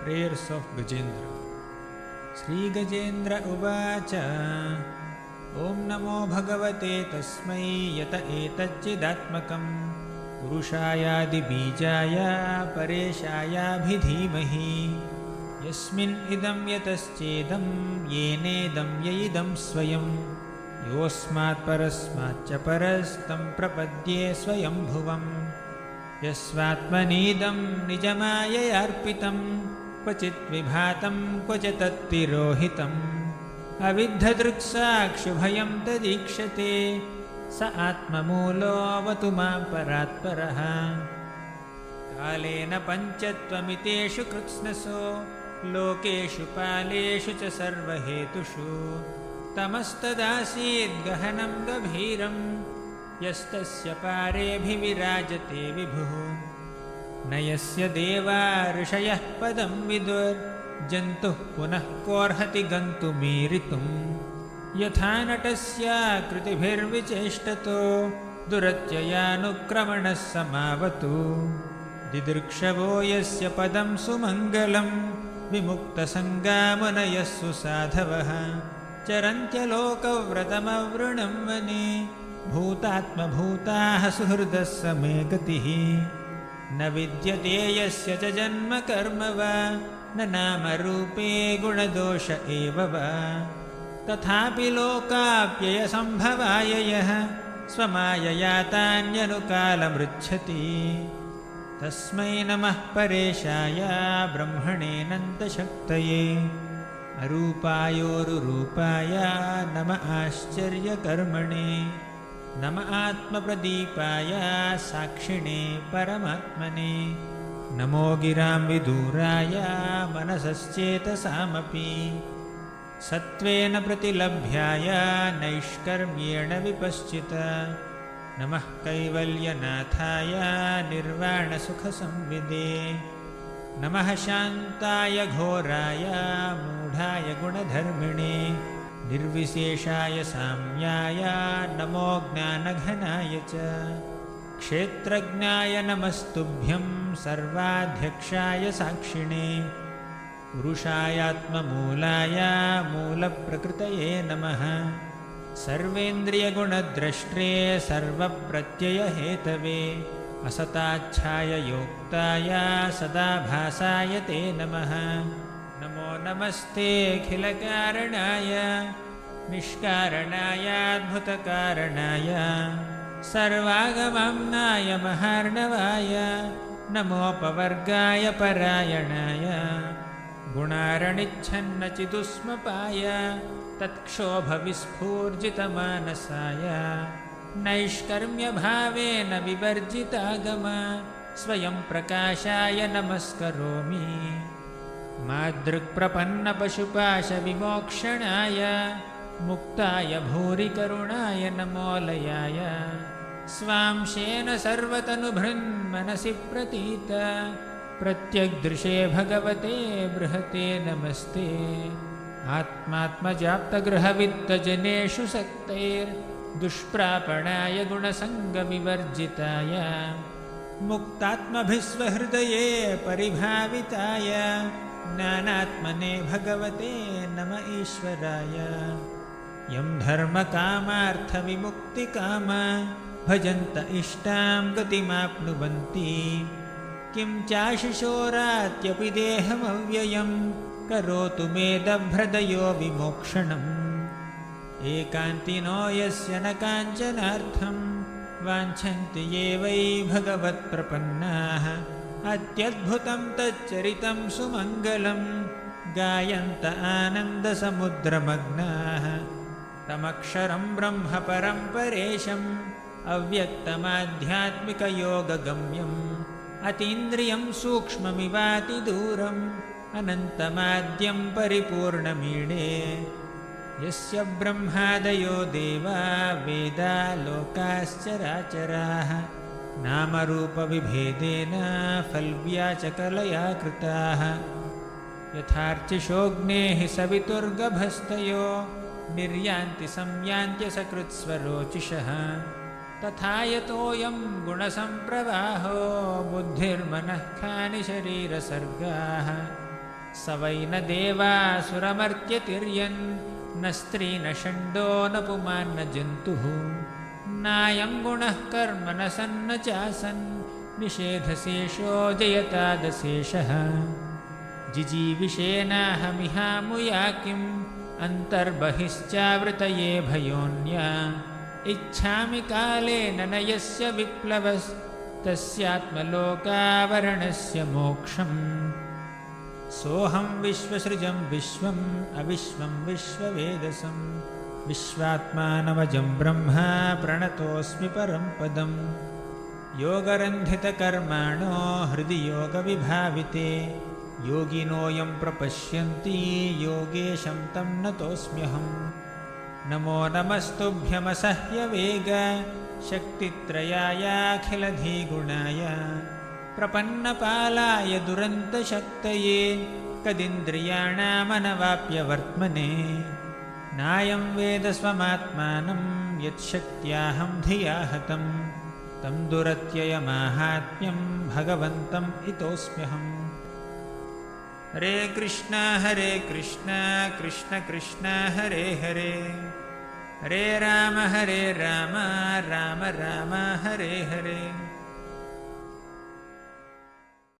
Prayers of गजेन्द्र। श्रीगजेन्द्र उवाच। ॐ नमो भगवते तस्मै यत एतच्चिदात्मकं पुरुषायादिबीजाय परेशायाभिधीमहि यस्मिन् इदं यतश्चेदं येनेदं य इदं स्वयं योऽस्मात् परस्माच्च परस्तं प्रपद्ये स्वयंभुवम् यस्वात्मनीदं निजमाययार्पितं क्वचित् विभातं क्वचित् तत्तिरोहितम् अविद्धदृक्साक्षुभयं तदीक्षते स आत्ममूलोऽवतु मां परात्परः कालेन पञ्चत्वमितेषु कृत्स्नसो लोकेषु पालेषु च सर्वहेतुषु तमस्तदासीद्गहनं गभीरं यस्तस्य पारेऽभिविराजते विभुः न यस्य देवा ऋषयः पदं विदुर्जन्तुः पुनः कोऽर्हति गन्तुमीरितुं यथा नटस्य कृतिभिर्विचेष्टतो दुरत्ययानुक्रमणः समावतु दिदृक्षवो यस्य पदं सुमङ्गलं विमुक्तसङ्गामुनयः सुसाधवः चरन्त्यलोकव्रतमवृणं वने भूतात्मभूताः सुहृदः समे गतिः न विद्यते यस्य च जन्म कर्म वा न नामरूपे गुणदोष एव वा तथापि लोकाप्ययसम्भवाय यः स्वमायया तान्यनुकालमृच्छति तस्मै नमः परेशाय ब्रह्मणेऽनन्तशक्तये अरूपायोरुरूपाय नम आश्चर्यकर्मणे नम आत्मप्रदीपाय साक्षिणे परमात्मने नमो गिरां विदूराय मनसश्चेतसामपि सत्त्वेन प्रतिलभ्याय नैष्कर्म्येण विपश्चित नमः कैवल्यनाथाय निर्वाणसुखसंविदे नमः शान्ताय घोराय मूढाय गुणधर्मिणे निर्विशेषाय साम्याय नमो ज्ञानघनाय च क्षेत्रज्ञाय नमस्तुभ्यं सर्वाध्यक्षाय साक्षिणे पुरुषायात्ममूलाय मूलप्रकृतये नमः सर्वेन्द्रियगुणद्रष्ट्रे सर्वप्रत्ययहेतवे असताच्छाय योक्ताय सदाभासाय ते नमः नमो नमस्तेऽखिलकारणाय निष्कारणायाद्भुतकारणाय सर्वागमम्नाय महार्णवाय नमोपवर्गाय परायणाय गुणारणिच्छन्नचिदुष्मपाय तत्क्षोभविस्फूर्जितमानसाय नैष्कर्म्यभावेन विवर्जितागम स्वयं प्रकाशाय नमस्करोमि मादृक्प्रपन्नपशुपाशविमोक्षणाय मुक्ताय भूरिकरुणाय नमोलयाय स्वांशेन सर्वतनुभृन्मनसि प्रतीत प्रत्यग्दृशे भगवते बृहते नमस्ते आत्मात्मजाप्तगृहवित्तजनेषु सक्तैर्दुष्प्रापणाय गुणसङ्गविवर्जिताय मुक्तात्मभिस्वहृदये परिभाविताय ज्ञानात्मने भगवते नम ईश्वराय यं धर्मकामार्थविमुक्तिकाम भजन्त इष्टां गतिमाप्नुवन्ति किं चाशिशोरात्यपि देहमव्ययं करोतु मेदभ्रदयो विमोक्षणम् एकान्तिनो यस्य न काञ्चनार्थं वाञ्छन्ति ये वै भगवत्प्रपन्नाः अत्यद्भुतं तच्चरितं सुमङ्गलं गायन्त आनन्दसमुद्रमग्नाः तमक्षरं ब्रह्म परं परेशम् अव्यक्तमाध्यात्मिकयोगगम्यम् अतीन्द्रियं सूक्ष्ममिवातिदूरम् अनन्तमाद्यं परिपूर्णमीडे यस्य ब्रह्मादयो देवा वेदा लोकाश्चराचराः नामरूपविभेदेन फल्व्याचकलया कृताः यथार्चिषोऽग्नेः सवितुर्गभस्तयो निर्यान्ति संयान्त्यसकृत्स्वरोचिषः तथा यतोऽयं गुणसम्प्रवाहो बुद्धिर्मनः खानि शरीरसर्गाः स वै न देवासुरमर्त्यतिर्यन् न स्त्री न षण्डो न पुमान् न जन्तुः नायं गुणः कर्म न सन्न चासन् निषेधशेषो जयतादशेषः जिजीविषेनाहमिहामुया किम् अन्तर्बहिश्चावृतये भयोऽन्या इच्छामि कालेन न यस्य विप्लवस्तस्यात्मलोकावरणस्य मोक्षम् सोऽहं विश्वसृजं विश्वम् अविश्वं विश्ववेदसं विश्वात्मानमजं ब्रह्मा प्रणतोऽस्मि परं पदम् योगरन्धितकर्माणो हृदि योगविभाविते योगिनोऽयं प्रपश्यन्ति योगेशं तं नतोऽस्म्यहम् नमो नमस्तुभ्यमसह्यवेग शक्तित्रयायाखिलधिगुणाय प्रपन्नपालाय दुरन्तशक्तये कदिन्द्रियाणामनवाप्यवर्त्मने नायं वेद स्वमात्मानं यच्छक्त्याहं धिया हतं तं दुरत्ययमाहात्म्यं भगवन्तम् इतोऽस्म्यहम् हरे कृष्ण कृष्ण कृष्ण हरे हरे हरे राम राम राम हरे हरे